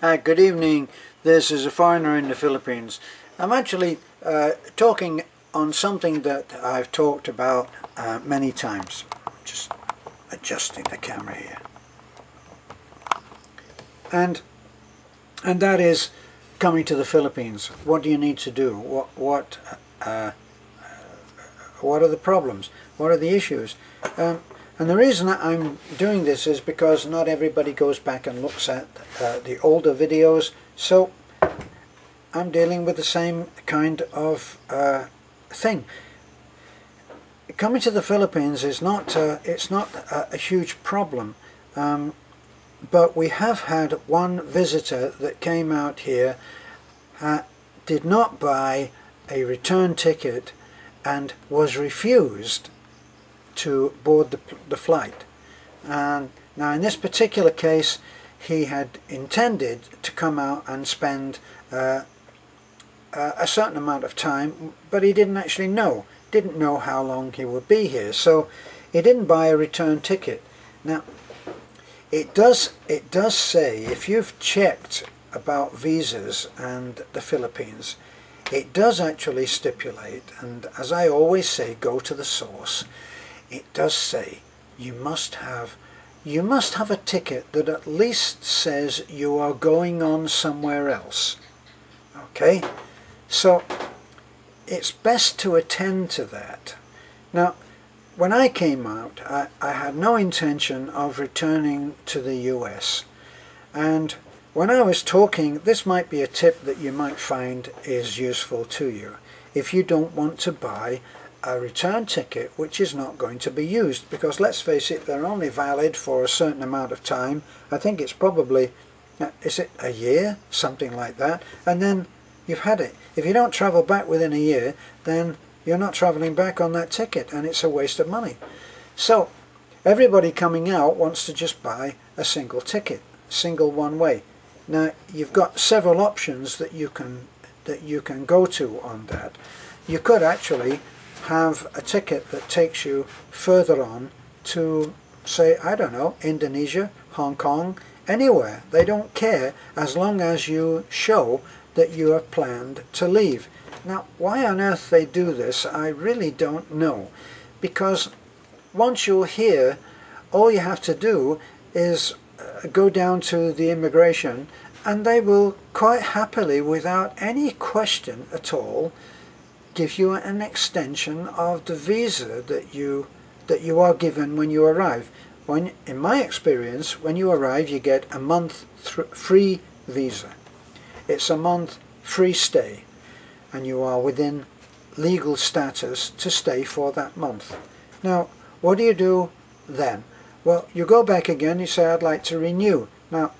Good evening. This is a foreigner in the Philippines. I'm actually talking on something that I've talked about many times. Just adjusting the camera here. And that is coming to the Philippines. What do you need to do? What are the problems? What are the issues? And the reason that I'm doing this is because not everybody goes back and looks at the older videos, so I'm dealing with the same kind of thing. Coming to the Philippines is not it's not a huge problem, but we have had one visitor that came out here, did not buy a return ticket and was refused to board the flight. And now in this particular case he had intended to come out and spend a certain amount of time, but he didn't actually didn't know how long he would be here, so he didn't buy a return ticket. Now it does say, if you've checked about visas and the Philippines, it does actually stipulate, and as I always say, go to the source. It does say you must have a ticket that at least says you are going on somewhere else. Okay, so it's best to attend to that. Now when I came out, I had no intention of returning to the US, and when I was talking, this might be a tip that you might find is useful to you if you don't want to buy a return ticket which is not going to be used, because let's face it, they're only valid for a certain amount of time. I think it's probably, is it a year, something like that, and then you've had it. If you don't travel back within a year, then you're not traveling back on that ticket, and it's a waste of money. So everybody coming out wants to just buy a single ticket, single one way. Now you've got several options that you can go to on that. You could actually have a ticket that takes you further on to, say, I don't know, Indonesia, Hong Kong, anywhere. They don't care as long as you show that you have planned to leave. Now why on earth they do this, I really don't know, because once you're here, all you have to do is go down to the immigration, and they will quite happily, without any question at all, give you an extension of the visa that you are given when you arrive. In my experience, when you arrive, you get a month free visa. It's a month free stay, and you are within legal status to stay for that month. Now what do you do then? Well, you go back again, you say, I'd like to renew. Now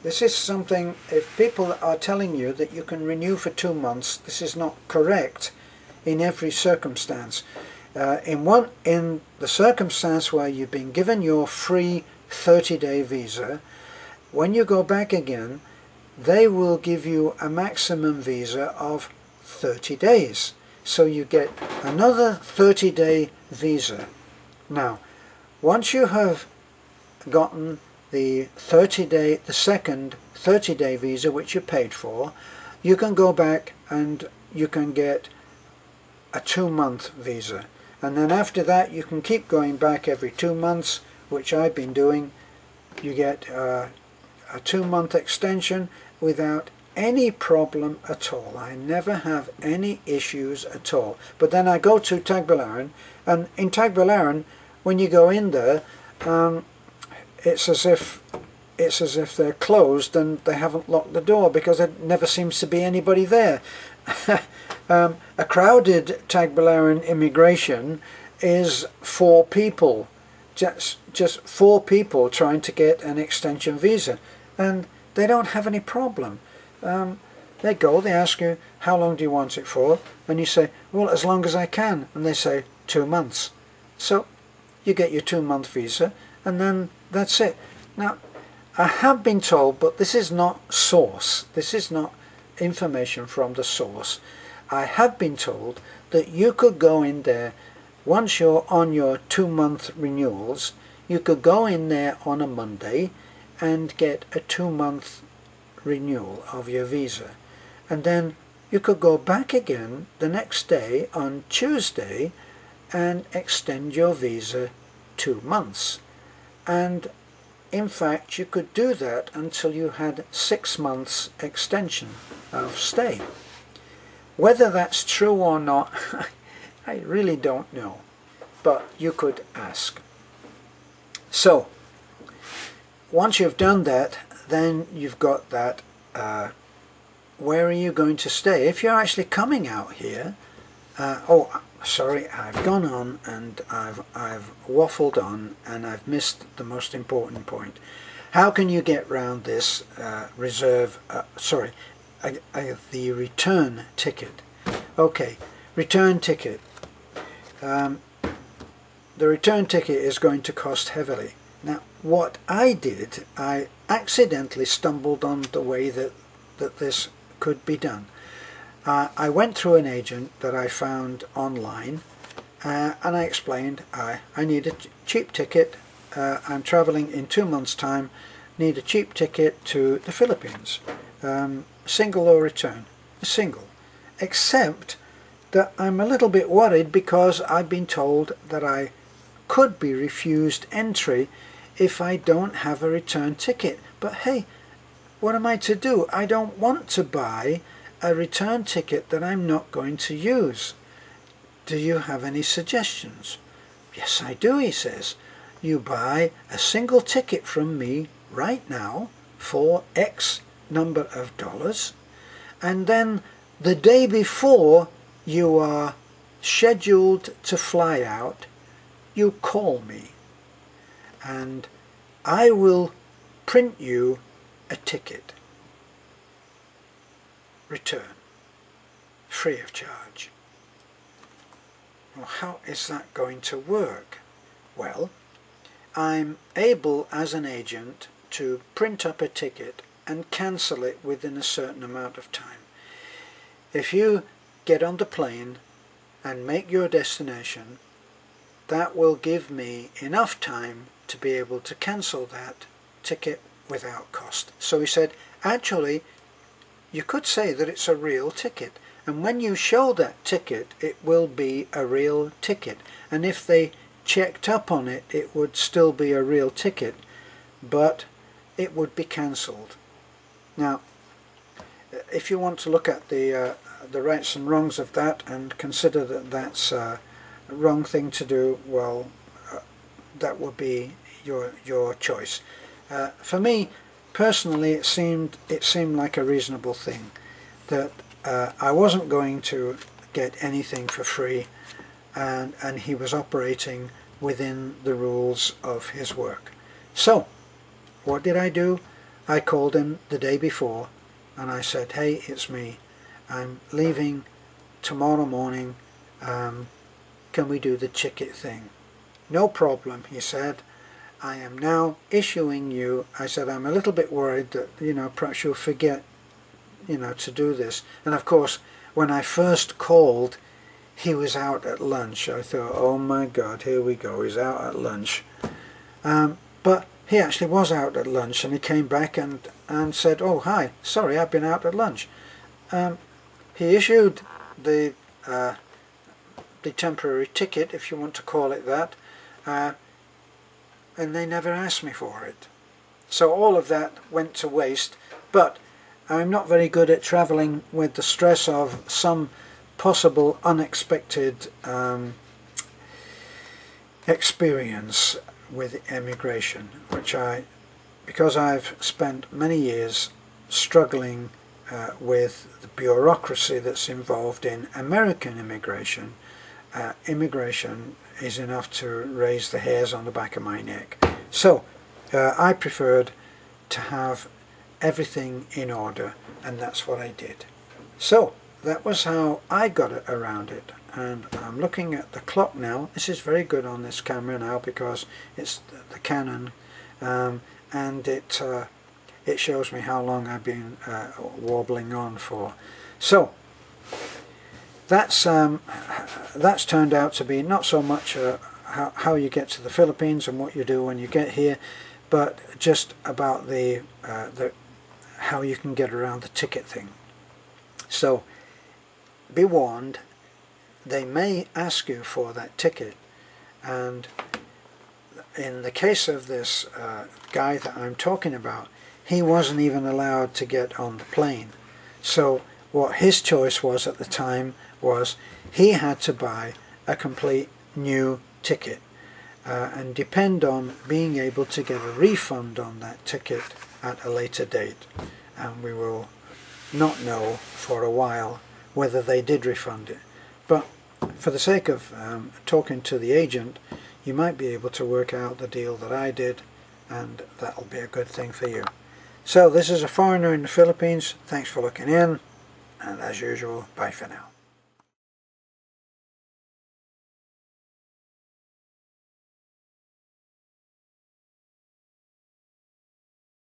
this is something, if people are telling you that you can renew for 2 months, this is not correct in every circumstance. In the circumstance where you've been given your free 30-day visa, when you go back again, they will give you a maximum visa of 30 days. So you get another 30-day visa. Now, once you have gotten the second 30-day visa which you paid for, you can go back and you can get a 2-month visa, and then after that you can keep going back every 2 months, which I've been doing. You get a 2-month extension without any problem at all. I never have any issues at all. But then I go to Tagbilaran, and in Tagbilaran, when you go in there, it's as if they're closed and they haven't locked the door, because there never seems to be anybody there. A crowded Tagbilaran immigration is 4 people, just 4 people trying to get an extension visa, and they don't have any problem. They go, they ask you, how long do you want it for? And you say, well, as long as I can. And they say 2 months. So you get your 2-month visa, and then that's it. Now I have been told, but this is not source, this is not information from the source, I have been told that you could go in there, once you're on your 2-month renewals, you could go in there on a Monday and get a 2-month renewal of your visa, and then you could go back again the next day on Tuesday and extend your visa 2 months. And in fact you could do that until you had 6 months extension of stay. Whether that's true or not, I really don't know, but you could ask. So once you've done that, then you've got that where are you going to stay? If you're actually coming out here, sorry, I've gone on and I've waffled on and I've missed the most important point. How can you get round this the return ticket? Okay, return ticket. The return ticket is going to cost heavily. Now, what I did, I accidentally stumbled on the way that this could be done. I went through an agent that I found online, and I explained I need a cheap ticket. I'm traveling in 2 months' time, need a cheap ticket to the Philippines. Single or return? Single. Except that I'm a little bit worried because I've been told that I could be refused entry if I don't have a return ticket. But hey, what am I to do? I don't want to buy a return ticket that I'm not going to use. Do you have any suggestions? Yes, I do, he says. You buy a single ticket from me right now for X number of dollars, and then the day before you are scheduled to fly out, you call me and I will print you a ticket. Return. Free of charge. Well, how is that going to work? Well, I'm able as an agent to print up a ticket and cancel it within a certain amount of time. If you get on the plane and make your destination, that will give me enough time to be able to cancel that ticket without cost. So he said, actually, you could say that it's a real ticket, and when you show that ticket, it will be a real ticket, and if they checked up on it, it would still be a real ticket, but it would be cancelled. Now, if you want to look at the rights and wrongs of that and consider that that's a wrong thing to do, well, that would be your choice. For me personally, it seemed like a reasonable thing, that I wasn't going to get anything for free, and he was operating within the rules of his work. So what did I do? I called him the day before and I said, hey, it's me, I'm leaving tomorrow morning, can we do the ticket thing? No problem, he said. I am now issuing you, I said, I'm a little bit worried that, perhaps you'll forget, to do this. And of course, when I first called, he was out at lunch. I thought, oh my God, here we go, he's out at lunch. But he actually was out at lunch, and he came back and said, oh, hi, sorry, I've been out at lunch. He issued the temporary ticket, if you want to call it that, and they never asked me for it. So all of that went to waste, but I'm not very good at travelling with the stress of some possible unexpected experience with immigration, which because I've spent many years struggling with the bureaucracy that's involved in American immigration, immigration is enough to raise the hairs on the back of my neck. So I preferred to have everything in order, and that's what I did. So that was how I got it around it. And I'm looking at the clock now. This is very good on this camera now because it's the Canon, and it shows me how long I've been warbling on for. So that's turned out to be not so much how you get to the Philippines and what you do when you get here, but just about the how you can get around the ticket thing. So be warned, they may ask you for that ticket, and in the case of this guy that I'm talking about, he wasn't even allowed to get on the plane. So what his choice was at the time was he had to buy a complete new ticket and depend on being able to get a refund on that ticket at a later date. And we will not know for a while whether they did refund it. But for the sake of talking to the agent, you might be able to work out the deal that I did, and that'll be a good thing for you. So this is a foreigner in the Philippines. Thanks for looking in, and as usual, bye for now.